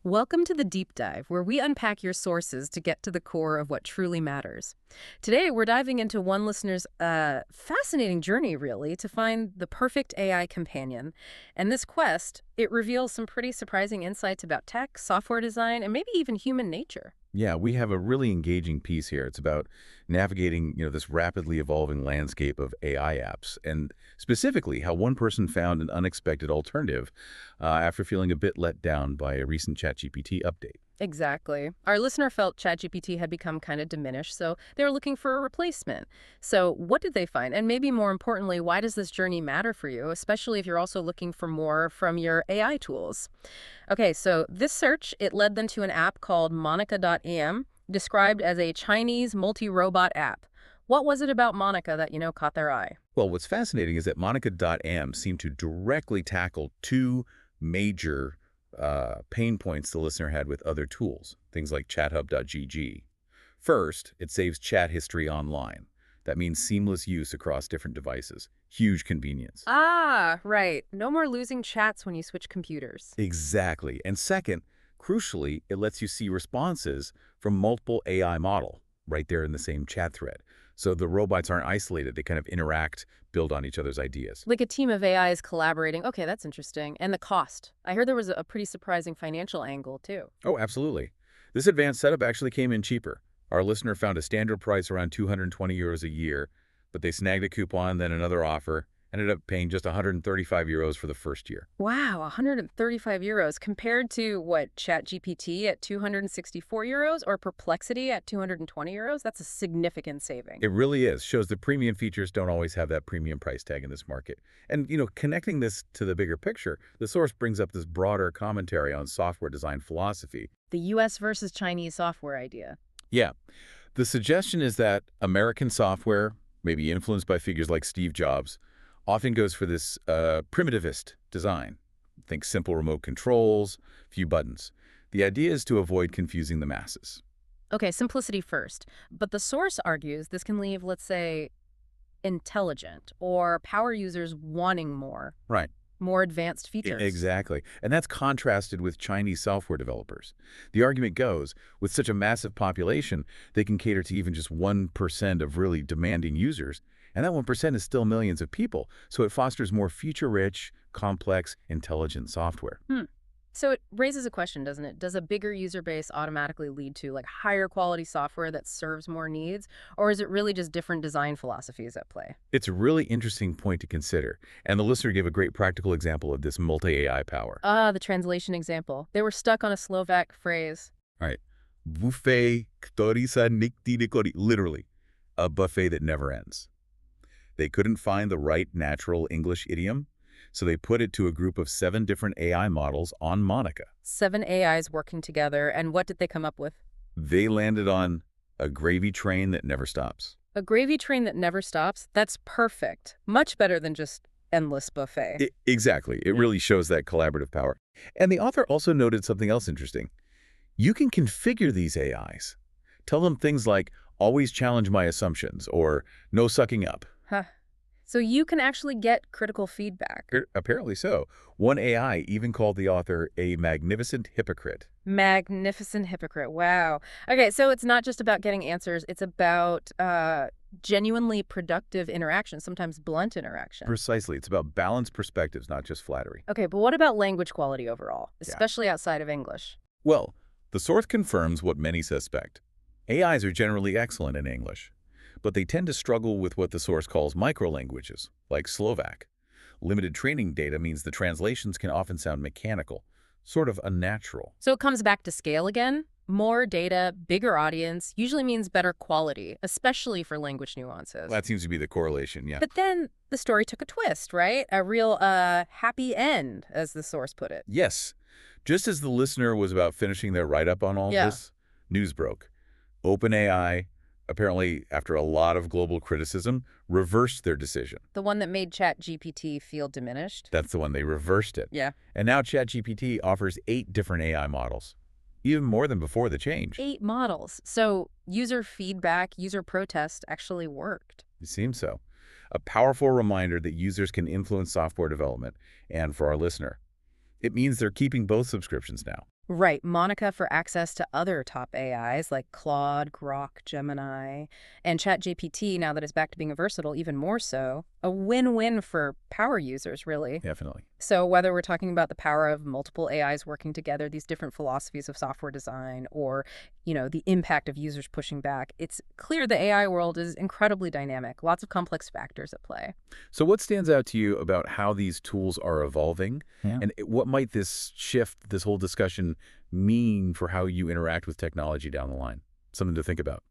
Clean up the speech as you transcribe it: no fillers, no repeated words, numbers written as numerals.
Welcome to the Deep Dive, where we unpack your sources to get to the core of what truly matters. Today, we're diving into one listener's fascinating journey, really, to find the perfect AI companion. And this quest, it reveals some pretty surprising insights about tech, software design, and maybe even human nature. Yeah, we have a really engaging piece here. It's about navigating, this rapidly evolving landscape of AI apps, and specifically how one person found an unexpected alternative after feeling a bit let down by a recent ChatGPT update. Exactly. Our listener felt ChatGPT had become kind of diminished, so they were looking for a replacement. So what did they find? And maybe more importantly, why does this journey matter for you, especially if you're also looking for more from your AI tools? Okay, so this search, it led them to an app called Monica.am, described as a Chinese multi-robot app. What was it about Monica that, caught their eye? Well, what's fascinating is that Monica.am seemed to directly tackle two major pain points the listener had with other tools, things like ChatHub.gg. First, it saves chat history online. That means seamless use across different devices. Huge convenience. Ah, right. No more losing chats when you switch computers. Exactly. And second, crucially, it lets you see responses from multiple AI model right there in the same chat thread. So the robots aren't isolated. They kind of interact, build on each other's ideas. Like a team of AIs collaborating. Okay, that's interesting. And the cost. I heard there was a pretty surprising financial angle, too. Oh, absolutely. This advanced setup actually came in cheaper. Our listener found a standard price around 220 euros a year, but they snagged a coupon, then another offer, ended up paying just 135 euros for the first year. Wow, 135 euros compared to what, ChatGPT at 264 euros or Perplexity at 220 euros? That's a significant saving. It really is. Shows the premium features don't always have that premium price tag in this market. And, connecting this to the bigger picture, the source brings up this broader commentary on software design philosophy. The US versus Chinese software idea. Yeah. The suggestion is that American software, maybe influenced by figures like Steve Jobs, often goes for this primitivist design. Think simple remote controls, few buttons. The idea is to avoid confusing the masses. Okay, simplicity first. But the source argues this can leave, let's say, intelligent or power users wanting Right. more advanced features. Exactly. And that's contrasted with Chinese software developers. The argument goes, with such a massive population, they can cater to even just 1% of really demanding users. And that 1% is still millions of people. So it fosters more feature-rich, complex, intelligent software. So it raises a question, doesn't it? Does a bigger user base automatically lead to higher quality software that serves more needs? Or is it really just different design philosophies at play? It's a really interesting point to consider. And the listener gave a great practical example of this multi-AI power. Ah, the translation example. They were stuck on a Slovak phrase. All right. Buffet, ktorý sa nikdy nekončí. Literally, a buffet that never ends. They couldn't find the right natural English idiom, so they put it to a group of 7 different AI models on Monica. 7 AIs working together, and what did they come up with? They landed on a gravy train that never stops. A gravy train that never stops? That's perfect. Much better than just endless buffet. Exactly. It really shows that collaborative power. And the author also noted something else interesting. You can configure these AIs. Tell them things like, always challenge my assumptions, or no sucking up. Huh. So you can actually get critical feedback. Apparently so. One AI even called the author a magnificent hypocrite. Magnificent hypocrite. Wow. Okay, so it's not just about getting answers. It's about genuinely productive interaction, sometimes blunt interaction. Precisely. It's about balanced perspectives, not just flattery. Okay, but what about language quality overall, Yeah. especially outside of English? Well, the source confirms what many suspect. AIs are generally excellent in English, but they tend to struggle with what the source calls microlanguages, like Slovak. Limited training data means the translations can often sound mechanical, sort of unnatural. So it comes back to scale again. More data, bigger audience, usually means better quality, especially for language nuances. That seems to be the correlation, yeah. But then the story took a twist, right? A real happy end, as the source put it. Yes. Just as the listener was about finishing their write-up on all this, news broke. OpenAI, apparently after a lot of global criticism, reversed their decision. The one that made ChatGPT feel diminished? That's the one. They reversed it. Yeah. And now ChatGPT offers 8 different AI models, even more than before the change. 8 models. So user feedback, user protest actually worked. It seems so. A powerful reminder that users can influence software development. And for our listener, it means they're keeping both subscriptions now. Right, Monica for access to other top AIs like Claude, Grok, Gemini, and ChatGPT, now that it's back to being versatile, even more so. A win-win for power users, really. Definitely. So whether we're talking about the power of multiple AIs working together, these different philosophies of software design, or, the impact of users pushing back, it's clear the AI world is incredibly dynamic, lots of complex factors at play. So what stands out to you about how these tools are evolving? Yeah. And what might this shift, this whole discussion, mean for how you interact with technology down the line? Something to think about.